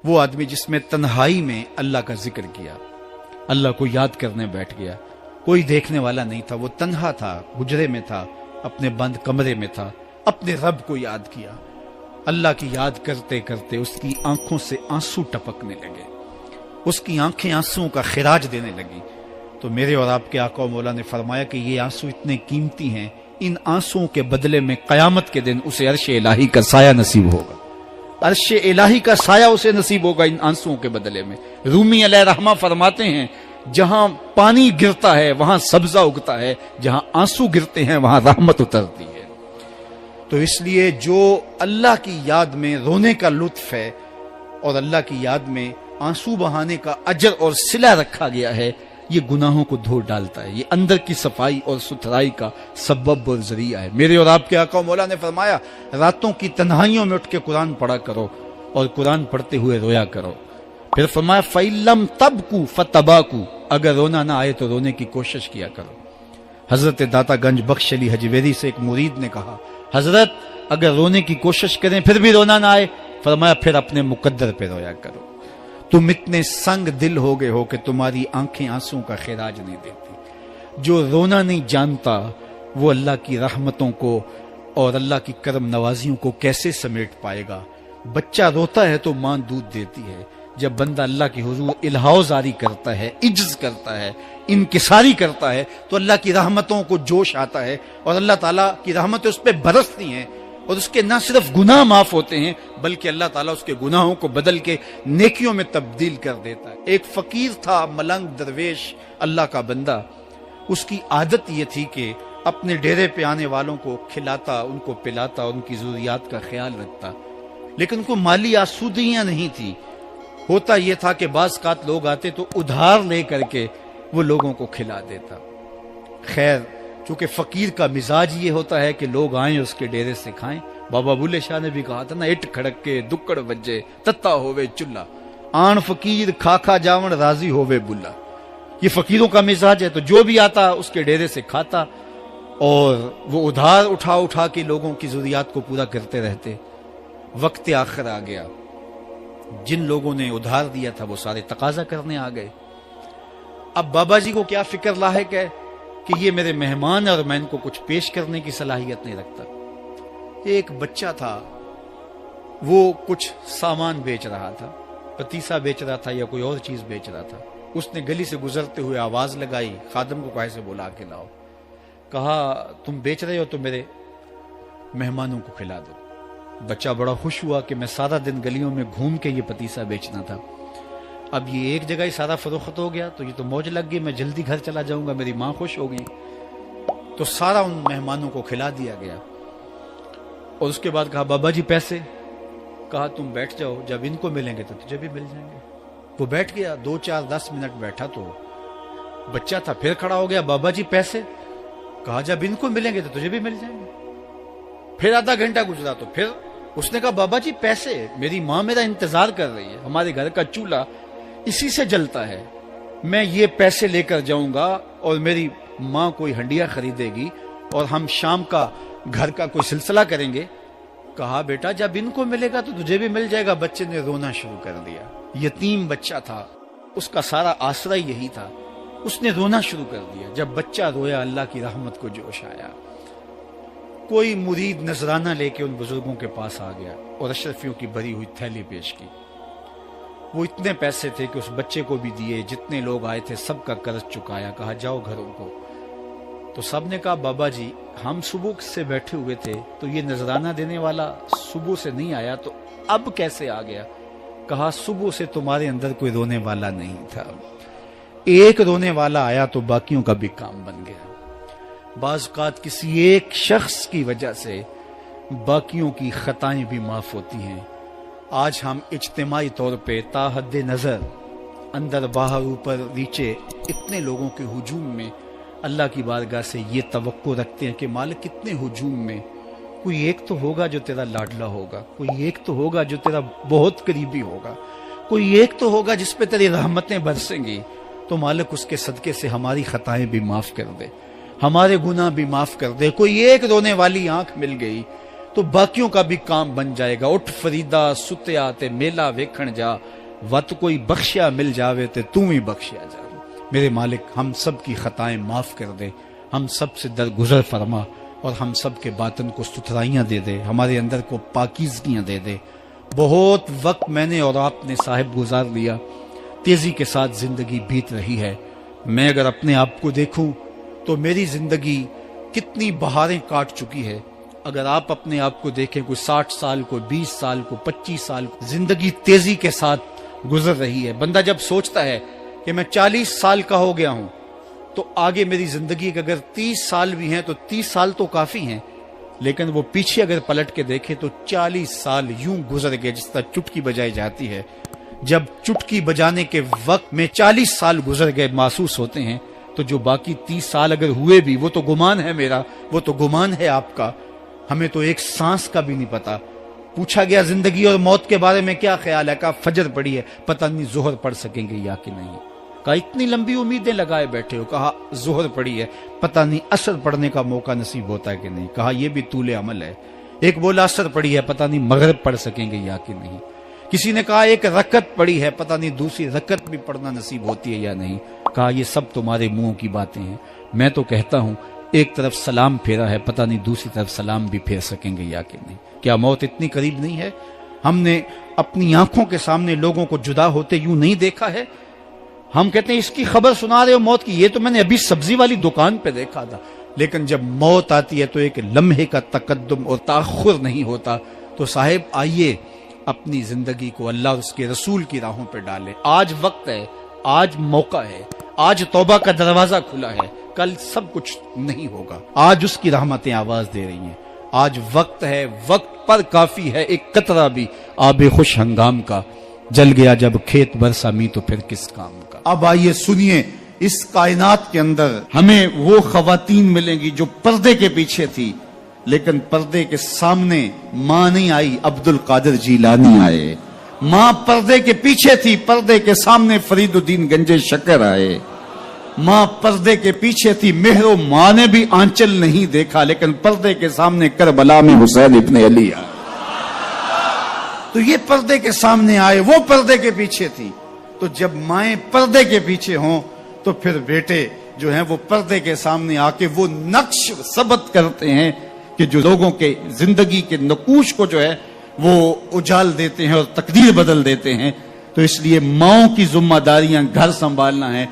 وہ آدمی جس میں تنہائی میں اللہ کا ذکر کیا، اللہ کو یاد کرنے بیٹھ گیا، کوئی دیکھنے والا نہیں تھا، وہ تنہا تھا، حجرے میں تھا، اپنے بند کمرے میں تھا، اپنے رب کو یاد کیا۔ اللہ کی یاد کرتے کرتے اس کی آنکھوں سے آنسو ٹپکنے لگے، اس کی آنکھیں آنسوؤں کا خراج دینے لگی۔ تو میرے اور آپ کے آقا و مولا نے فرمایا کہ یہ آنسو اتنے قیمتی ہیں، ان آنسوؤں کے بدلے میں قیامت کے دن اسے عرش الہی کا سایہ نصیب ہوگا، عرش الہی کا سایہ اسے نصیب ہوگا ان آنسوؤں کے بدلے میں۔ رومی علیہ رحمہ فرماتے ہیں جہاں پانی گرتا ہے وہاں سبزہ اگتا ہے، جہاں آنسو گرتے ہیں وہاں رحمت اترتی ہے۔ تو اس لیے جو اللہ کی یاد میں رونے کا لطف ہے اور اللہ کی یاد میں آنسو بہانے کا اجر اور صلہ رکھا گیا ہے، یہ گناہوں کو دھو ڈالتا ہے، یہ اندر کی صفائی اور ستھرائی کا سبب اور ذریعہ ہے۔ میرے اور آپ کے آقا و مولا نے فرمایا راتوں کی تنہائیوں میں اٹھ کے قرآن پڑھا کرو اور قرآن پڑھتے ہوئے رویا کرو۔ پھر فرمایا فَإِلَّمْ تَبْكُوا فَتَبَاكُوا، اگر رونا نہ آئے تو رونے کی کوشش کیا کرو۔ حضرت داتا گنج بخش علی حجویری سے ایک مرید نے کہا حضرت اگر رونے کی کوشش کریں پھر بھی رونا نہ آئے، فرمایا پھر اپنے مقدر پہ رویا کرو۔ تم اتنے سنگ دل ہو گئے ہو کہ تمہاری آنکھیں آنسوں کا خراج نہیں دیتی۔ جو رونا نہیں جانتا وہ اللہ کی رحمتوں کو اور اللہ کی کرم نوازیوں کو کیسے سمیٹ پائے گا؟ بچہ روتا ہے تو ماں دودھ دیتی ہے، جب بندہ اللہ کی حضور الہاؤ زاری کرتا ہے، عجز کرتا ہے، انکساری کرتا ہے تو اللہ کی رحمتوں کو جوش آتا ہے اور اللہ تعالیٰ کی رحمتیں اس پہ برستی ہیں، اور اس کے نہ صرف گناہ معاف ہوتے ہیں بلکہ اللہ تعالیٰ اس کے گناہوں کو بدل کے نیکیوں میں تبدیل کر دیتا ہے۔ ایک فقیر تھا، ملنگ درویش، اللہ کا بندہ، اس کی عادت یہ تھی کہ اپنے ڈیرے پہ آنے والوں کو کھلاتا، ان کو پلاتا، ان کی ضروریات کا خیال رکھتا، لیکن ان کو مالی آسودگیاں نہیں تھی۔ ہوتا یہ تھا کہ بعض اوقات لوگ آتے تو ادھار لے کر کے وہ لوگوں کو کھلا دیتا۔ خیر چونکہ فقیر کا مزاج یہ ہوتا ہے کہ لوگ آئیں اس کے ڈیرے سے کھائیں، بابا بلے شاہ نے بھی کہا تھا نا، اٹ کھڑک کے دکڑ بجے تتا ہووے چلا، آن فقیر کھا کھا جاون راضی ہووے بلا۔ یہ فقیروں کا مزاج ہے، تو جو بھی آتا اس کے ڈیرے سے کھاتا اور وہ ادھار اٹھا اٹھا کے لوگوں کی ضروریات کو پورا کرتے رہتے۔ وقت آخر آ گیا، جن لوگوں نے ادھار دیا تھا وہ سارے تقاضا کرنے آ گئے۔ اب بابا جی کو کیا فکر لاحق ہے کہ یہ میرے مہمان اور میں ان کو کچھ پیش کرنے کی صلاحیت نہیں رکھتا۔ ایک بچہ تھا، وہ کچھ سامان بیچ رہا تھا، پتیسا بیچ رہا تھا یا کوئی اور چیز بیچ رہا تھا۔ اس نے گلی سے گزرتے ہوئے آواز لگائی، خادم کو کہا سے بلا کے لاؤ، کہا تم بیچ رہے ہو تو میرے مہمانوں کو کھلا دو۔ بچہ بڑا خوش ہوا کہ میں سارا دن گلیوں میں گھوم کے یہ پتیسا بیچنا تھا، اب یہ ایک جگہ ہی سارا فروخت ہو گیا تو یہ تو موج لگ گئی، میں جلدی گھر چلا جاؤں گا، میری ماں خوش ہو گئی۔ تو سارا ان مہمانوں کو کھلا دیا گیا اور اس کے بعد کہا بابا جی پیسے؟ کہا تم بیٹھ جاؤ، جب ان کو ملیں گے تو تجھے بھی مل جائیں گے۔ وہ بیٹھ گیا، 2 4 10 منٹ بیٹھا تو بچہ تھا، پھر کھڑا ہو گیا، بابا جی پیسے؟ کہا جب ان کو ملیں گے تو تجھے بھی مل جائیں گے۔ پھر آدھا گھنٹہ گزرا تو پھر اس نے کہا بابا جی پیسے؟ میری ماں میرا انتظار کر رہی ہے، ہمارے گھر کا چولہا اسی سے جلتا ہے، میں یہ پیسے لے کر جاؤں گا اور میری ماں کوئی ہنڈیا خریدے گی اور ہم شام کا گھر کا کوئی سلسلہ کریں گے۔ کہا بیٹا جب ان کو ملے گا تو تجھے بھی مل جائے گا۔ بچے نے رونا شروع کر دیا، یتیم بچہ تھا، اس کا سارا آسرا یہی تھا، اس نے رونا شروع کر دیا۔ جب بچہ رویا اللہ کی رحمت کو جوش آیا، کوئی مرید نذرانہ لے کے ان بزرگوں کے پاس آ گیا اور اشرفیوں کی بھری ہوئی تھیلی پیش کی۔ وہ اتنے پیسے تھے کہ اس بچے کو بھی دیے، جتنے لوگ آئے تھے سب کا قرض چکایا، کہا جاؤ گھروں کو۔ تو سب نے کہا بابا جی ہم صبح سے بیٹھے ہوئے تھے تو یہ نذرانہ دینے والا صبح سے نہیں آیا، تو اب کیسے آ گیا؟ کہا صبح سے تمہارے اندر کوئی رونے والا نہیں تھا، ایک رونے والا آیا تو باقیوں کا بھی کام بن گیا۔ بعض اوقات کسی ایک شخص کی وجہ سے باقیوں کی خطائیں بھی معاف ہوتی ہیں۔ آج ہم اجتماعی طور پہ تا حد نظر اندر باہر اوپر نیچے اتنے لوگوں کے ہجوم میں اللہ کی بارگاہ سے یہ توقع رکھتے ہیں کہ مالک کتنے ہجوم میں کوئی ایک تو ہوگا جو تیرا لاڈلا ہوگا، کوئی ایک تو ہوگا جو تیرا بہت قریبی ہوگا، کوئی ایک تو ہوگا جس پہ تیری رحمتیں برسیں گی۔ تو مالک اس کے صدقے سے ہماری خطائیں بھی معاف کر دے، ہمارے گناہ بھی معاف کر دے۔ کوئی ایک رونے والی آنکھ مل گئی تو باقیوں کا بھی کام بن جائے گا. اٹھ فریدا ستیا تے میلا ویکھن جا, وت کوئی بخشیا مل جاوے تے تو ہی بخشیا جا. میرے مالک ہم سب کی خطائیں معاف کر دے, ہم سب سے درگزر فرما, اور ہم سب کے باطن کو ستھرائیاں دے دے, ہمارے اندر کو پاکیزگیاں دے دے. بہت وقت میں نے اور آپ نے صاحب گزار لیا, تیزی کے ساتھ زندگی بیت رہی ہے. میں اگر اپنے آپ کو دیکھوں تو میری زندگی کتنی بہاریں کاٹ چکی ہے. اگر آپ اپنے آپ کو دیکھیں, کوئی 60 سال, کوئی 20 سال, کوئی 25 سال, زندگی تیزی کے ساتھ گزر رہی ہے. بندہ جب سوچتا ہے کہ میں 40 سال کا ہو گیا ہوں تو آگے میری زندگی کے اگر 30 سال بھی ہیں تو 30 سال تو کافی ہیں, لیکن وہ پیچھے اگر پلٹ کے دیکھے تو 40 سال یوں گزر گئے جس طرح چٹکی بجائی جاتی ہے. جب چٹکی بجانے کے وقت میں 40 سال گزر گئے محسوس ہوتے ہیں, تو جو باقی 30 سال اگر ہوئے بھی وہ تو گمان ہے میرا, وہ تو گمان ہے آپ کا. ہمیں تو ایک سانس کا بھی نہیں پتا. پوچھا گیا زندگی اور موت کے بارے میں کیا خیال ہے, کہا فجر پڑی ہے, پتہ نہیں ظہر پڑھ سکیں گے یا کہ نہیں. کہا اتنی لمبی امیدیں لگائے بیٹھے ہو, کہا ظہر پڑی ہے, پتہ نہیں عصر پڑھنے کا موقع نصیب ہوتا ہے کہ نہیں. کہا یہ بھی طول عمل ہے. ایک بولا عصر پڑی ہے, پتہ نہیں مغرب پڑھ سکیں گے یا کہ نہیں. کسی نے کہا ایک رکعت پڑی ہے, پتہ نہیں دوسری رکعت بھی پڑھنا نصیب ہوتی ہے یا نہیں. کہا یہ سب تمہارے منہوں کی باتیں ہیں. میں تو کہتا ہوں ایک طرف سلام پھیرا ہے, پتہ نہیں دوسری طرف سلام بھی پھیر سکیں گے یا کہ نہیں. کیا موت اتنی قریب نہیں ہے؟ ہم نے اپنی آنکھوں کے سامنے لوگوں کو جدا ہوتے یوں نہیں دیکھا ہے. ہم کہتے ہیں اس کی خبر سنا رہے ہو موت کی, یہ تو میں نے ابھی سبزی والی دکان پہ دیکھا تھا. لیکن جب موت آتی ہے تو ایک لمحے کا تقدم اور تاخر نہیں ہوتا. تو صاحب آئیے اپنی زندگی کو اللہ اور اس کے رسول کی راہوں پہ ڈالیں. آج وقت ہے, آج موقع ہے, آج توبہ کا دروازہ کھلا ہے, کل سب کچھ نہیں ہوگا. آج اس کی رحمتیں آواز دے رہی ہیں. آج وقت ہے, وقت پر کافی ہے ایک قطرہ بھی آب خوش ہنگام کا. جل گیا جب کھیت برسا می تو پھر کس کام کا. اب آئیے سنیے, اس کائنات کے اندر ہمیں وہ خواتین ملیں گی جو پردے کے پیچھے تھی, لیکن پردے کے سامنے ماں نہیں آئی, عبد القادر جیلانی آئے. ماں پردے کے پیچھے تھی, پردے کے سامنے فرید الدین گنج شکر آئے. ماں پردے کے پیچھے تھی, مہر و ماں نے بھی آنچل نہیں دیکھا, لیکن پردے کے سامنے کربلا میں حسین ابن علی آئے. تو یہ پردے کے سامنے آئے, وہ پردے کے پیچھے تھی. تو جب مائیں پردے کے پیچھے ہوں تو پھر بیٹے جو ہیں وہ پردے کے سامنے آ کے وہ نقش ثبت کرتے ہیں کہ جو لوگوں کے زندگی کے نقوش کو جو ہے وہ اجال دیتے ہیں اور تقدیر بدل دیتے ہیں. تو اس لیے ماؤں کی ذمہ داریاں گھر سنبھالنا ہے,